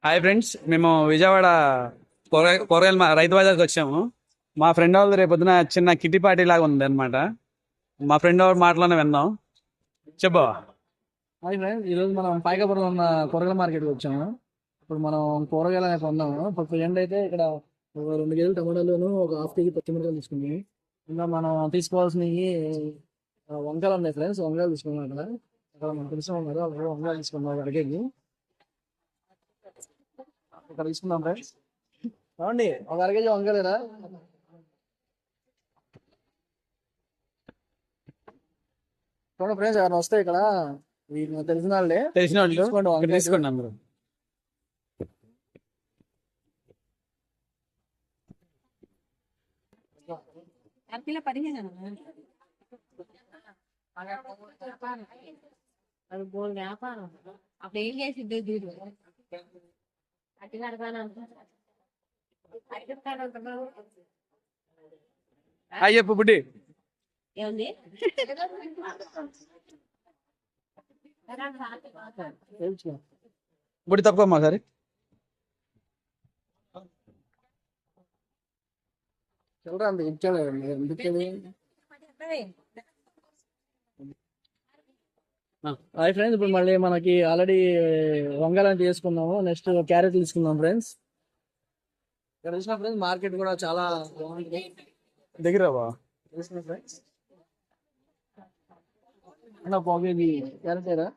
Hi friends, మేము విజయవాడ కూరగాయల రైతు బజార్కి వచ్చాము. మా ఫ్రెండ్ వాళ్ళు రేపొద్దున చిన్న కిట్టి పార్టీ లాగా ఉంది అనమాట. మా ఫ్రెండ్ వాళ్ళ మాటలోనే విందాం. చెప్పు. హాయ్ ఫ్రెండ్స్, ఈరోజు మనం పాయకపురంలో ఉన్న కూరగాయల మార్కెట్కి వచ్చాము. ఇప్పుడు మనం కూరగాయలు అనేవి కొందాము. ఇప్పుడు ప్రజెంట్ అయితే ఇక్కడ ఒక 2 కేజీలు టమాటాలు, ఒక హాఫ్ కేజీ పచ్చిమిరకాయలు తీసుకున్నాం. ఇంకా మనం తీసుకోవాల్సినవి వంకాయలు ఉన్నాయి ఫ్రెండ్స్. వంకాయలు తీసుకున్నాం. అక్కడ మనం తెలిసిన ఉన్నారు, అక్కడ వంకాయలు తీసుకున్నాం. ఒక అరకేజీ ఇక్కడ తీసుకుందాం ఫ్రెండ్స్. ఏమండి, ఒక అరకేజీ వంకాయలేనా? చూడండి ఫ్రెండ్స్, ఎవరైనా వస్తే ఇక్కడ తెలిసిన వాళ్ళే తెలిసిన వాళ్ళు తీసుకోండి, ఇక్కడ తీసుకోండి అందరూ. అది బోల్ వ్యాపారం అప్పుడు ఏం చేసిద్దో చూడు అట్టి కడతాను హాయ్ చెప్పు బుడ్డి. ఏముంది బుడ్డి తప్పుకోమ్మా సరే. చిల్లర అంత ఇచ్చాడు ఎందుకని. హాయ్ ఫ్రెండ్స్, ఇప్పుడు మళ్ళీ మనకి ఆల్రెడీ వంకాయలు తీసుకున్నాము. నెక్స్ట్ క్యారెట్ తీసుకుందాం ఫ్రెండ్స్. ఇక్కడ చూసిన ఫ్రెండ్స్ మార్కెట్ కూడా చాలా బాగుంటుంది. దగ్గర బా చూసిన ఫ్రెండ్స్ పోగేది క్యారెట్ ఏరా.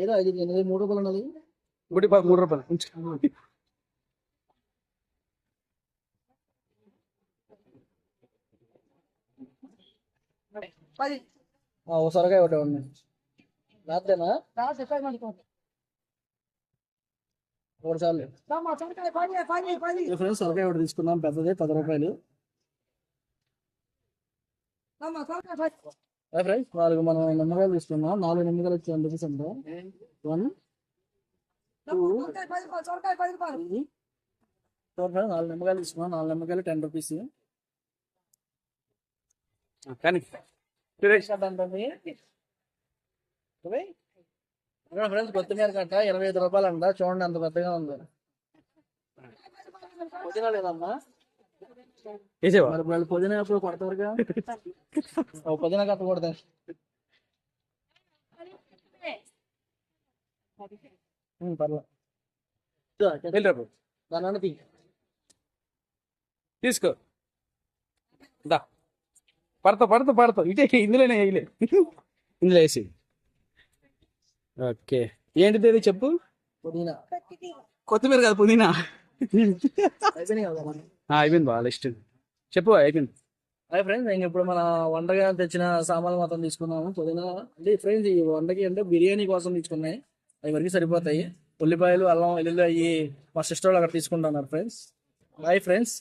ఏదో అది 3 రూపాయలు ఉన్నది. బుడ్డి 3 రూపాయలు ఉంచు. ఓ సొరకాయ ఒకటి ఉంది. రాత్రేనా ఒకటి చాలు ఫ్రెండ్స్. సొరకాయ ఒకటి తీసుకున్నాం, పెద్దది 10 రూపాయలు. ఫ్రెండ్స్ 4 మనం నిమ్మకాయలు తీసుకున్నాం. 4 నిమ్మకాయలు వచ్చి 1 రూపీస్ అంట. 1 2 3 4 4 నిమ్మకాయలు తీసుకున్నాం. 4 నిమ్మకాయలు 10 రూపీస్. కానీ ఫ్రెండ్స్ కొత్తిమీర కట్ట 25 రూపాయలు అంట. చూడండి అంత పెద్దగా ఉంది. పుదీనా లేదమ్మా. మరి వాళ్ళు పుదీనా ఎప్పుడు కొడతారుగా. పుదీనా కట్ట కొడతారు. పర్లేదు దాని తీసుకో. దా పడతా ఇటే ఇందులోనే వేయలే. ఇందులో వేసి. ఓకే, ఏంటిది అది చెప్పు. పుదీనా కొత్తిమీర కాదు, పుదీనా. అయిపోయినాయి కదా. అయిపోయింది బా లిస్ట్. చెప్పు అయిపోయింది. అదే ఫ్రెండ్స్, ఇంక ఇప్పుడు మన వంటగా తెచ్చిన సామాన్లు మొత్తం తీసుకున్నాము. పుదీనా అంటే ఫ్రెండ్స్ ఈ వంటకి అంటే బిర్యానీ కోసం తీసుకున్నాయి. అవి వరకు సరిపోతాయి. ఉల్లిపాయలు, అల్లం, వెల్లుల్లి అవి మా సిస్టర్ వాళ్ళు అక్కడ తీసుకుంటున్నారు ఫ్రెండ్స్. Bye friends.